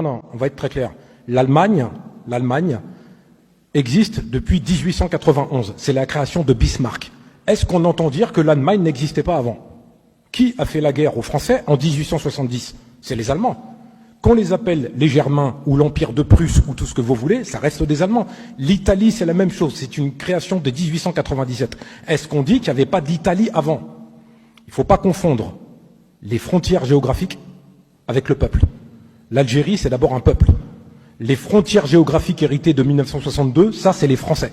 Non, on va être très clair. L'Allemagne existe depuis 1891. C'est la création de Bismarck. Est-ce qu'on entend dire que l'Allemagne n'existait pas avant? Qui a fait la guerre aux Français en 1870? C'est les Allemands. Qu'on les appelle les Germains ou l'Empire de Prusse ou tout ce que vous voulez, ça reste des Allemands. L'Italie, c'est la même chose. C'est une création de 1897. Est-ce qu'on dit qu'il n'y avait pas d'Italie avant? Il ne faut pas confondre les frontières géographiques avec le peuple. L'Algérie, c'est d'abord un peuple. Les frontières géographiques héritées de 1962, ça, c'est les Français.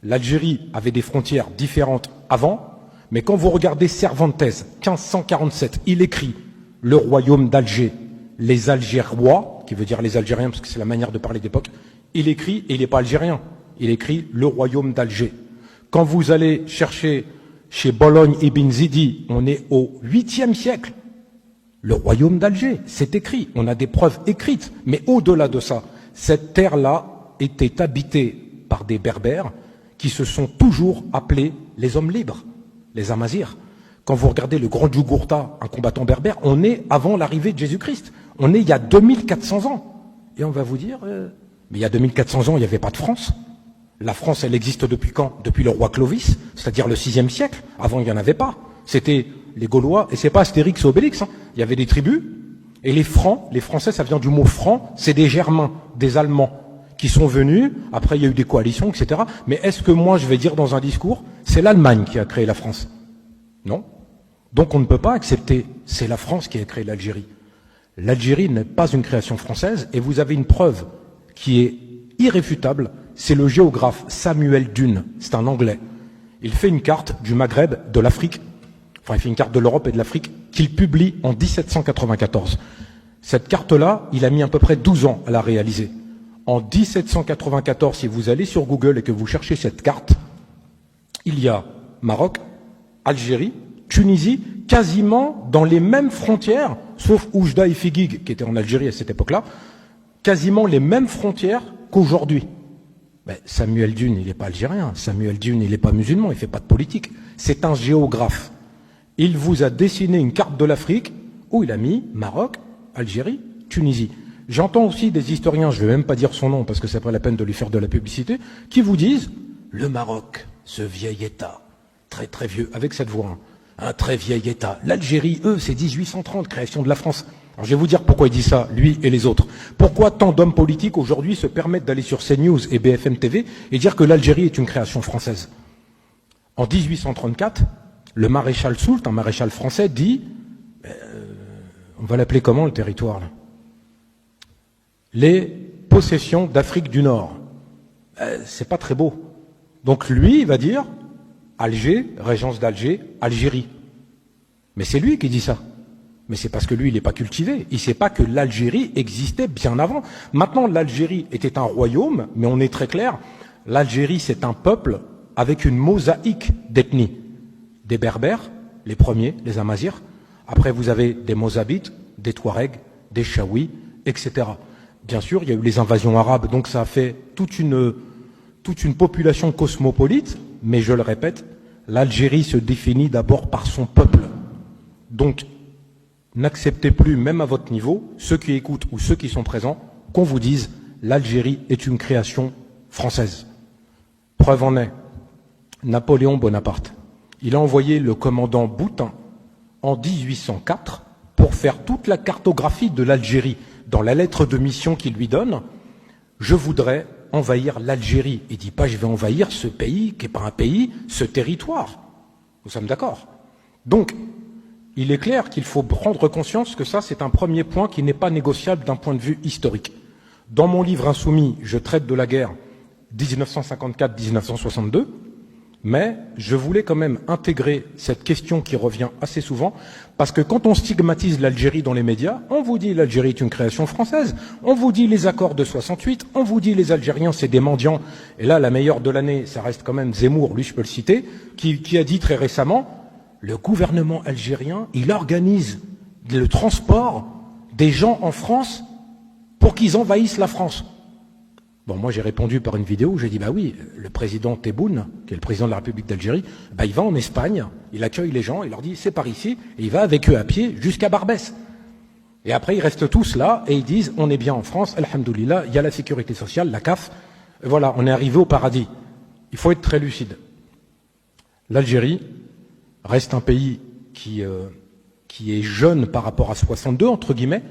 L'Algérie avait des frontières différentes avant, mais quand vous regardez Cervantes, 1547, il écrit « Le royaume d'Alger, les Algérois », qui veut dire les Algériens, parce que c'est la manière de parler d'époque, il écrit, et il n'est pas algérien, il écrit « Le royaume d'Alger ». Quand vous allez chercher chez Bologne Ibn Zidi, on est au 8e siècle. Le royaume d'Alger, c'est écrit, on a des preuves écrites. Mais au-delà de ça, cette terre-là était habitée par des Berbères qui se sont toujours appelés les hommes libres, les Amazirs. Quand vous regardez le grand Djougourta, un combattant berbère, on est avant l'arrivée de Jésus-Christ. On est il y a 2400 ans. Et on va vous dire, mais il y a 2400 ans, il n'y avait pas de France. La France, elle existe depuis quand? Depuis le roi Clovis, c'est-à-dire le 6e siècle. Avant, il n'y en avait pas. C'était les Gaulois, et c'est pas Astérix et Obélix, hein. Il y avait des tribus, et les Francs, les Français, ça vient du mot franc, c'est des Germains, des Allemands, qui sont venus, après il y a eu des coalitions, etc. Mais est-ce que moi, je vais dire dans un discours, c'est l'Allemagne qui a créé la France? Non. Donc on ne peut pas accepter, c'est la France qui a créé l'Algérie. L'Algérie n'est pas une création française, et vous avez une preuve qui est irréfutable, c'est le géographe Samuel Dune, c'est un Anglais. Il fait une carte du Maghreb, de l'Afrique, enfin il fait une carte de l'Europe et de l'Afrique, qu'il publie en 1794. Cette carte-là, il a mis à peu près 12 ans à la réaliser. En 1794, si vous allez sur Google et que vous cherchez cette carte, il y a Maroc, Algérie, Tunisie, quasiment dans les mêmes frontières, sauf Oujda et Figuig, qui étaient en Algérie à cette époque-là, quasiment les mêmes frontières qu'aujourd'hui. Ben, Samuel Dune, il n'est pas algérien. Samuel Dune, il n'est pas musulman, il ne fait pas de politique. C'est un géographe. Il vous a dessiné une carte de l'Afrique où il a mis Maroc, Algérie, Tunisie. J'entends aussi des historiens, je ne vais même pas dire son nom parce que c'est pas la peine de lui faire de la publicité, qui vous disent le Maroc, ce vieil État, très très vieux, avec cette voix, hein, un très vieil État. L'Algérie, eux, c'est 1830, création de la France. Alors je vais vous dire pourquoi il dit ça, lui et les autres. Pourquoi tant d'hommes politiques aujourd'hui se permettent d'aller sur CNews et BFM TV et dire que l'Algérie est une création française? En 1834, le maréchal Soult, un maréchal français, dit on va l'appeler comment le territoire là? Les possessions d'Afrique du Nord. C'est pas très beau. Donc lui, il va dire Alger, régence d'Alger, Algérie. Mais c'est lui qui dit ça. Mais c'est parce que lui, il n'est pas cultivé. Il ne sait pas que l'Algérie existait bien avant. Maintenant, l'Algérie était un royaume, mais on est très clair. L'Algérie, c'est un peuple avec une mosaïque d'ethnies. Des Berbères, les premiers, les Amazirs. Après, vous avez des Mozabites, des Touaregs, des Chaouis, etc. Bien sûr, il y a eu les invasions arabes, donc ça a fait toute une population cosmopolite, mais je le répète, l'Algérie se définit d'abord par son peuple. Donc, n'acceptez plus, même à votre niveau, ceux qui écoutent ou ceux qui sont présents, qu'on vous dise l'Algérie est une création française. Preuve en est, Napoléon Bonaparte, il a envoyé le commandant Boutin en 1804 pour faire toute la cartographie de l'Algérie. Dans la lettre de mission qu'il lui donne, je voudrais envahir l'Algérie. Il ne dit pas je vais envahir ce pays qui n'est pas un pays, ce territoire. Nous sommes d'accord. Donc, il est clair qu'il faut prendre conscience que ça, c'est un premier point qui n'est pas négociable d'un point de vue historique. Dans mon livre Insoumis, je traite de la guerre 1954-1962, mais je voulais quand même intégrer cette question qui revient assez souvent, parce que quand on stigmatise l'Algérie dans les médias, on vous dit l'Algérie est une création française, on vous dit les accords de 68, on vous dit les Algériens c'est des mendiants, et là la meilleure de l'année, ça reste quand même Zemmour, lui je peux le citer, qui a dit très récemment, le gouvernement algérien, il organise le transport des gens en France pour qu'ils envahissent la France. Bon, moi j'ai répondu par une vidéo où j'ai dit bah oui, le président Tebboune, qui est le président de la République d'Algérie, bah il va en Espagne, il accueille les gens, il leur dit c'est par ici, et il va avec eux à pied jusqu'à Barbès. Et après, ils restent tous là et ils disent, on est bien en France, alhamdoulilah, il y a la sécurité sociale, la CAF, et voilà, on est arrivé au paradis. Il faut être très lucide. L'Algérie reste un pays qui est jeune par rapport à 62, entre guillemets,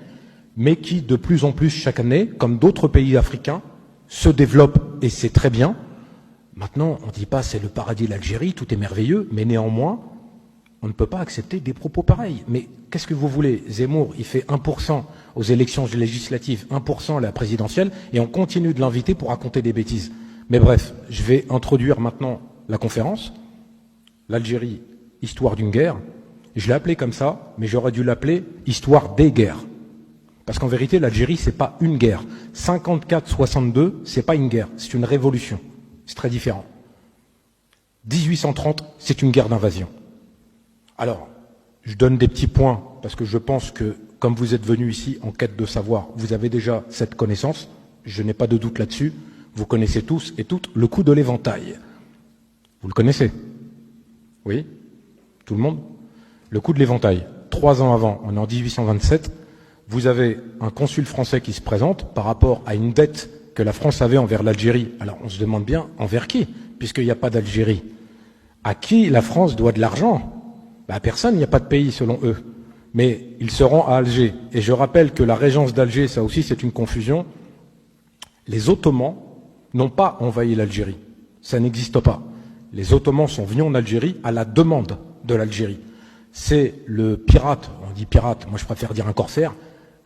mais qui, de plus en plus chaque année, comme d'autres pays africains, se développe, et c'est très bien. Maintenant, on ne dit pas c'est le paradis l'Algérie, tout est merveilleux, mais néanmoins, on ne peut pas accepter des propos pareils. Mais qu'est-ce que vous voulez? Zemmour, il fait 1% aux élections législatives, 1% à la présidentielle, et on continue de l'inviter pour raconter des bêtises. Mais bref, je vais introduire maintenant la conférence. L'Algérie, histoire d'une guerre. Je l'ai appelée comme ça, mais j'aurais dû l'appeler histoire des guerres. Parce qu'en vérité, l'Algérie, c'est pas une guerre. 54-62, c'est pas une guerre, c'est une révolution. C'est très différent. 1830, c'est une guerre d'invasion. Alors, je donne des petits points, parce que je pense que, comme vous êtes venus ici en quête de savoir, vous avez déjà cette connaissance, je n'ai pas de doute là-dessus, vous connaissez tous et toutes le coup de l'éventail. Vous le connaissez? Oui? Tout le monde? Le coup de l'éventail. 3 ans avant, on est en 1827, vous avez un consul français qui se présente par rapport à une dette que la France avait envers l'Algérie. Alors on se demande bien, envers qui? Puisqu'il n'y a pas d'Algérie. À qui la France doit de l'argent? À personne, il n'y a pas de pays selon eux. Mais il se rend à Alger. Et je rappelle que la régence d'Alger, ça aussi c'est une confusion. Les Ottomans n'ont pas envahi l'Algérie. Ça n'existe pas. Les Ottomans sont venus en Algérie à la demande de l'Algérie. C'est le pirate, on dit pirate, moi je préfère dire un corsaire,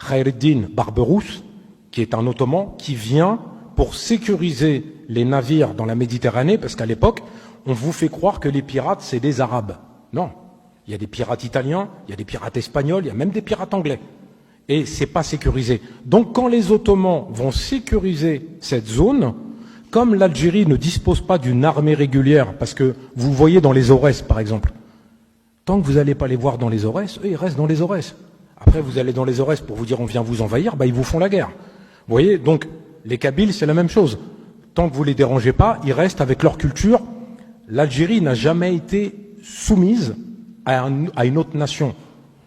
Khaireddin Barberousse, qui est un Ottoman, qui vient pour sécuriser les navires dans la Méditerranée, parce qu'à l'époque, on vous fait croire que les pirates, c'est des Arabes. Non. Il y a des pirates italiens, il y a des pirates espagnols, il y a même des pirates anglais. Et c'est pas sécurisé. Donc quand les Ottomans vont sécuriser cette zone, comme l'Algérie ne dispose pas d'une armée régulière, parce que vous voyez dans les Aurès, par exemple, tant que vous n'allez pas les voir dans les Aurès, eux, ils restent dans les Aurès. Après, vous allez dans les Aurès pour vous dire on vient vous envahir, ils vous font la guerre. Vous voyez, donc les Kabyles, c'est la même chose. Tant que vous les dérangez pas, ils restent avec leur culture. L'Algérie n'a jamais été soumise à une autre nation.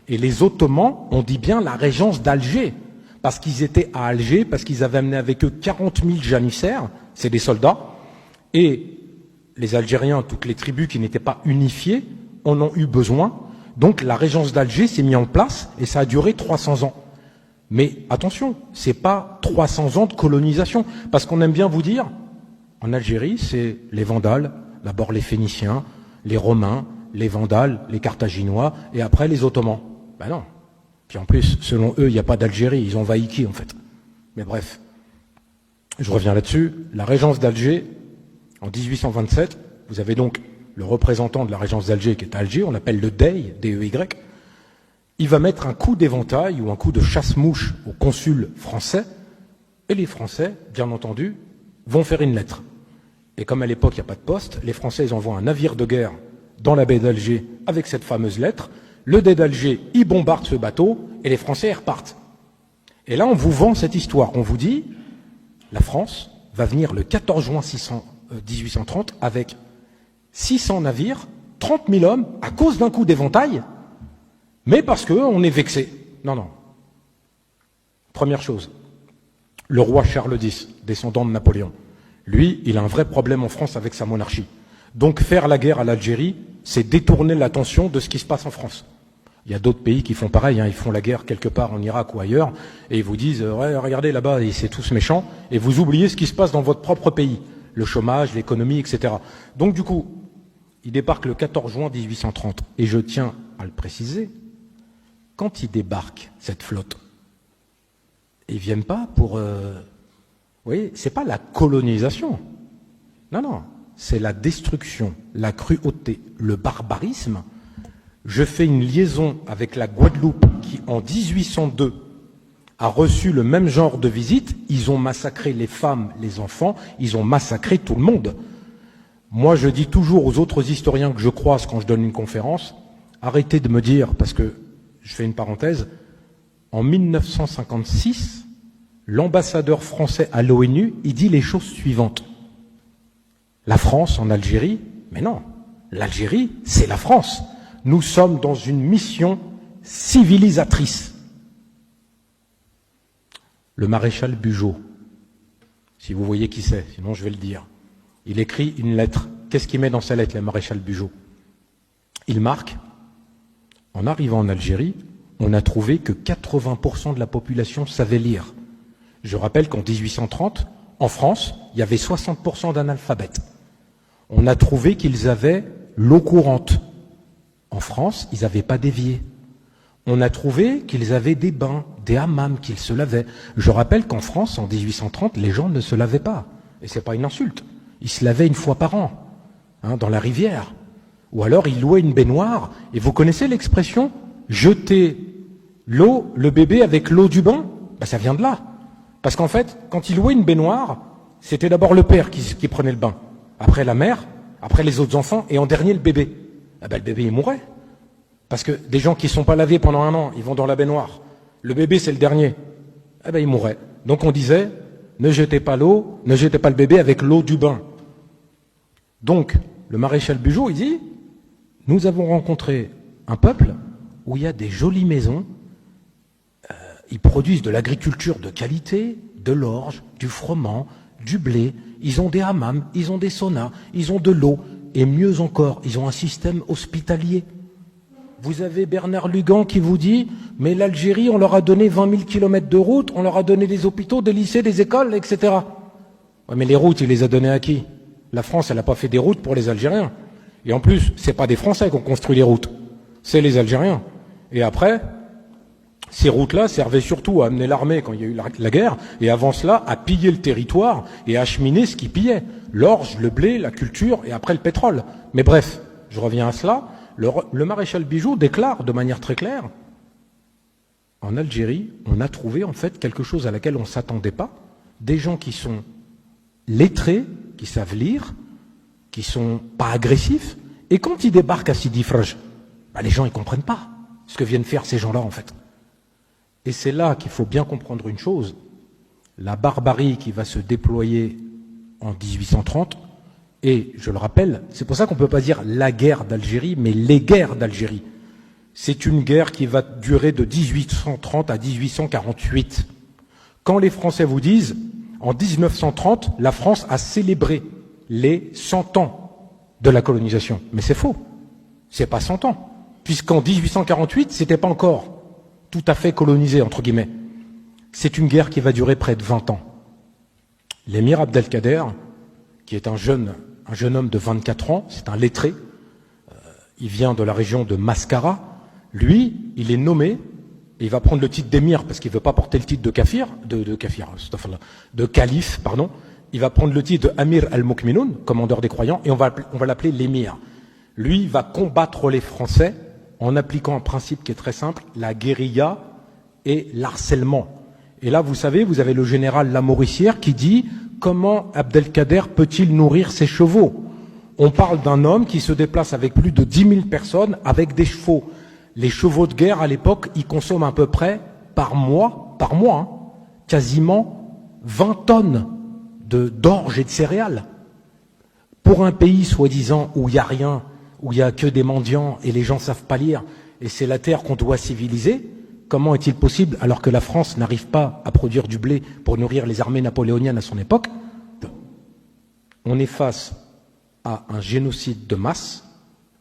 Et les Ottomans, on dit bien la régence d'Alger, parce qu'ils étaient à Alger, parce qu'ils avaient amené avec eux 40 000 janissaires, c'est des soldats, et les Algériens, toutes les tribus qui n'étaient pas unifiées, en ont eu besoin. Donc la régence d'Alger s'est mise en place, et ça a duré 300 ans. Mais attention, c'est pas 300 ans de colonisation, parce qu'on aime bien vous dire, en Algérie, c'est les Vandales, d'abord les Phéniciens, les Romains, les Vandales, les Carthaginois, et après les Ottomans. Ben non. Puis en plus, selon eux, il n'y a pas d'Algérie, ils ont envahi qui en fait? Mais bref, je reviens là-dessus. La régence d'Alger, en 1827, vous avez donc le représentant de la régence d'Alger qui est à Alger, on l'appelle le Dey, D-E-Y, il va mettre un coup d'éventail ou un coup de chasse-mouche au consul français, et les Français, bien entendu, vont faire une lettre. Et comme à l'époque, il n'y a pas de poste, les Français, ils envoient un navire de guerre dans la baie d'Alger avec cette fameuse lettre. Le Dey d'Alger, il bombarde ce bateau, et les Français, ils repartent. Et là, on vous vend cette histoire. On vous dit, la France va venir le 14 juin 1830 avec 600 navires, 30 000 hommes, à cause d'un coup d'éventail, mais parce qu'on est vexé. Non, non. Première chose, le roi Charles X, descendant de Napoléon, lui, il a un vrai problème en France avec sa monarchie. Donc faire la guerre à l'Algérie, c'est détourner l'attention de ce qui se passe en France. Il y a d'autres pays qui font pareil, ils font la guerre quelque part en Irak ou ailleurs, et ils vous disent, ouais, regardez là-bas, c'est tous méchants, et vous oubliez ce qui se passe dans votre propre pays, le chômage, l'économie, etc. Donc du coup, il débarque le 14 juin 1830, et je tiens à le préciser, quand il débarque, cette flotte, ils viennent pas pour... vous voyez, c'est pas la colonisation. Non, non, c'est la destruction, la cruauté, le barbarisme. Je fais une liaison avec la Guadeloupe qui, en 1802, a reçu le même genre de visite. Ils ont massacré les femmes, les enfants, ils ont massacré tout le monde. Moi, je dis toujours aux autres historiens que je croise quand je donne une conférence, arrêtez de me dire, parce que, je fais une parenthèse, en 1956, l'ambassadeur français à l'ONU, il dit les choses suivantes. La France en Algérie, mais non, l'Algérie, c'est la France. Nous sommes dans une mission civilisatrice. le maréchal Bugeaud, si vous voyez qui c'est, sinon je vais le dire. Il écrit une lettre. Qu'est-ce qu'il met dans sa lettre, le maréchal Bugeaud? Il marque, en arrivant en Algérie, on a trouvé que 80% de la population savait lire. Je rappelle qu'en 1830, en France, il y avait 60% d'analphabètes. On a trouvé qu'ils avaient l'eau courante. En France, ils n'avaient pas d'évier. On a trouvé qu'ils avaient des bains, des hammams, qu'ils se lavaient. Je rappelle qu'en France, en 1830, les gens ne se lavaient pas. Et c'est pas une insulte. Ils se lavaient une fois par an, dans la rivière. Ou alors, ils louaient une baignoire. Et vous connaissez l'expression « jeter l'eau, le bébé avec l'eau du bain » Ça vient de là. Parce qu'en fait, quand ils louaient une baignoire, c'était d'abord le père qui prenait le bain. Après la mère, après les autres enfants, et en dernier, le bébé. Le bébé, il mourait. Parce que des gens qui ne sont pas lavés pendant un an, ils vont dans la baignoire. Le bébé, c'est le dernier. Il mourrait. Donc on disait, ne jetez pas l'eau, ne jetez pas le bébé avec l'eau du bain. Donc, le maréchal Bugeaud, il dit, nous avons rencontré un peuple où il y a des jolies maisons, ils produisent de l'agriculture de qualité, de l'orge, du froment, du blé, ils ont des hammams, ils ont des saunas, ils ont de l'eau, et mieux encore, ils ont un système hospitalier. Vous avez Bernard Lugan qui vous dit « Mais l'Algérie, on leur a donné 20 000 kilomètres de route, on leur a donné des hôpitaux, des lycées, des écoles, etc. » Ouais, mais les routes, il les a données à qui? La France, elle n'a pas fait des routes pour les Algériens. Et en plus, c'est pas des Français qui ont construit les routes, c'est les Algériens. Et après, ces routes-là servaient surtout à amener l'armée quand il y a eu la guerre, et avant cela, à piller le territoire et à acheminer ce qui pillait. L'orge, le blé, la culture, et après le pétrole. Mais bref, je reviens à cela. Le maréchal Bugeaud déclare de manière très claire, en Algérie, on a trouvé en fait quelque chose à laquelle on ne s'attendait pas, des gens qui sont lettrés, qui savent lire, qui sont pas agressifs, et quand ils débarquent à Sidi Fraj, les gens ils comprennent pas ce que viennent faire ces gens-là en fait. Et c'est là qu'il faut bien comprendre une chose, la barbarie qui va se déployer en 1830, et je le rappelle, c'est pour ça qu'on ne peut pas dire la guerre d'Algérie, mais les guerres d'Algérie. C'est une guerre qui va durer de 1830 à 1848. Quand les Français vous disent, en 1930, la France a célébré les 100 ans de la colonisation. Mais c'est faux. C'est pas 100 ans. Puisqu'en 1848, c'était pas encore tout à fait colonisé, entre guillemets. C'est une guerre qui va durer près de 20 ans. L'émir Abdelkader, qui est un jeune homme de 24 ans, c'est un lettré, il vient de la région de Mascara, lui, il est nommé, et il va prendre le titre d'émir, parce qu'il ne veut pas porter le titre de calife, pardon, il va prendre le titre de Amir al-Mukminoun, commandeur des croyants, et on va l'appeler l'émir. Lui, il va combattre les Français en appliquant un principe qui est très simple, la guérilla et l'harcèlement. Et là, vous savez, vous avez le général Lamoricière qui dit « Comment Abdelkader peut-il nourrir ses chevaux ?» On parle d'un homme qui se déplace avec plus de 10 000 personnes avec des chevaux. Les chevaux de guerre, à l'époque, ils consomment à peu près, par mois, quasiment 20 tonnes d'orge et de céréales. Pour un pays, soi-disant, où il n'y a rien, où il n'y a que des mendiants et les gens ne savent pas lire, et c'est la terre qu'on doit civiliser, comment est-il possible, alors que la France n'arrive pas à produire du blé pour nourrir les armées napoléoniennes à son époque? On est face à un génocide de masse,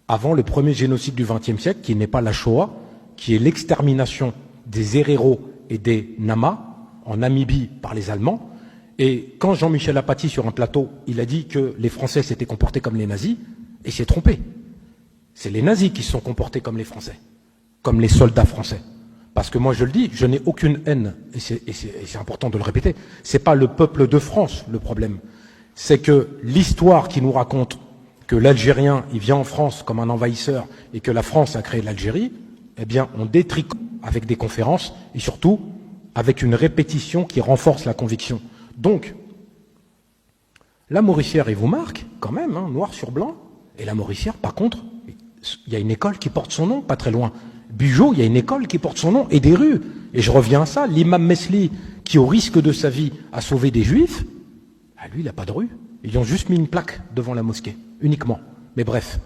avant le premier génocide du XXe siècle, qui n'est pas la Shoah, qui est l'extermination des Héréros et des Nama, en Namibie par les Allemands. Et quand Jean-Michel Apathy, sur un plateau, il a dit que les Français s'étaient comportés comme les nazis, il s'est trompé. C'est les nazis qui se sont comportés comme les Français, comme les soldats français. Parce que moi je le dis, je n'ai aucune haine, et c'est important de le répéter, c'est pas le peuple de France le problème. C'est que l'histoire qui nous raconte que l'Algérien, il vient en France comme un envahisseur et que la France a créé l'Algérie, eh bien, on détricote avec des conférences et surtout avec une répétition qui renforce la conviction. Donc, Lamoricière, il vous marque quand même, noir sur blanc. Et Lamoricière, par contre, il y a une école qui porte son nom, pas très loin. Bugeaud, il y a une école qui porte son nom et des rues. Et je reviens à ça, l'imam Mesli, qui au risque de sa vie a sauvé des juifs, lui, il n'a pas de rue. Ils ont juste mis une plaque devant la mosquée, uniquement. Mais bref,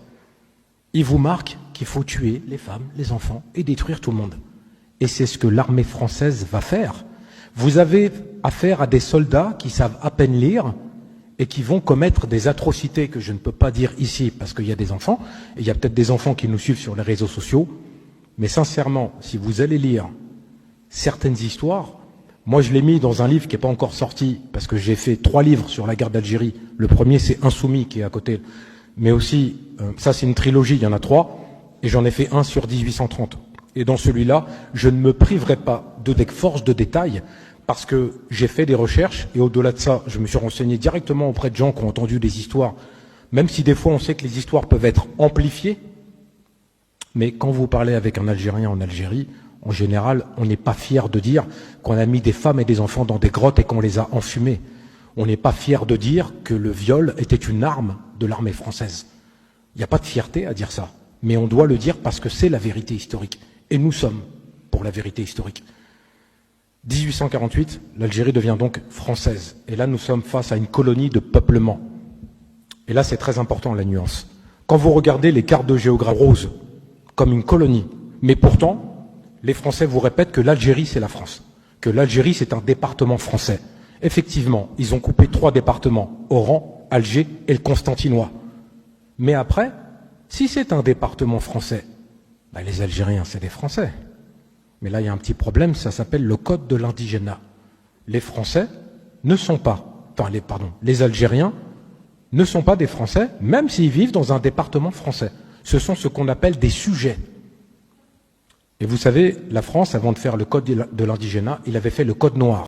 il vous marque qu'il faut tuer les femmes, les enfants et détruire tout le monde. Et c'est ce que l'armée française va faire. Vous avez affaire à des soldats qui savent à peine lire et qui vont commettre des atrocités que je ne peux pas dire ici parce qu'il y a des enfants, et il y a peut-être des enfants qui nous suivent sur les réseaux sociaux, mais sincèrement, si vous allez lire certaines histoires, moi je l'ai mis dans un livre qui n'est pas encore sorti, parce que j'ai fait 3 livres sur la guerre d'Algérie. Le premier c'est Insoumis qui est à côté, mais aussi, ça c'est une trilogie, il y en a 3, et j'en ai fait un sur 1830. Et dans celui-là, je ne me priverai pas de des forces de détails, parce que j'ai fait des recherches, et au-delà de ça, je me suis renseigné directement auprès de gens qui ont entendu des histoires, même si des fois on sait que les histoires peuvent être amplifiées, mais quand vous parlez avec un Algérien en Algérie, en général, on n'est pas fier de dire qu'on a mis des femmes et des enfants dans des grottes et qu'on les a enfumés. On n'est pas fier de dire que le viol était une arme de l'armée française. Il n'y a pas de fierté à dire ça, mais on doit le dire parce que c'est la vérité historique. Et nous sommes pour la vérité historique. 1848, l'Algérie devient donc française. Et là, nous sommes face à une colonie de peuplement. Et là, c'est très important, la nuance. Quand vous regardez les cartes de géographie roses, comme une colonie, mais pourtant, les Français vous répètent que l'Algérie, c'est la France, que l'Algérie, c'est un département français. Effectivement, ils ont coupé 3 départements, Oran, Alger et le Constantinois. Mais après, si c'est un département français, ben les Algériens, c'est des Français. Mais là, il y a un petit problème, ça s'appelle le code de l'indigénat. Les Français ne sont pas, les Algériens ne sont pas des Français, même s'ils vivent dans un département français. Ce sont ce qu'on appelle des sujets. Et vous savez, la France, avant de faire le code de l'indigénat, il avait fait le code noir.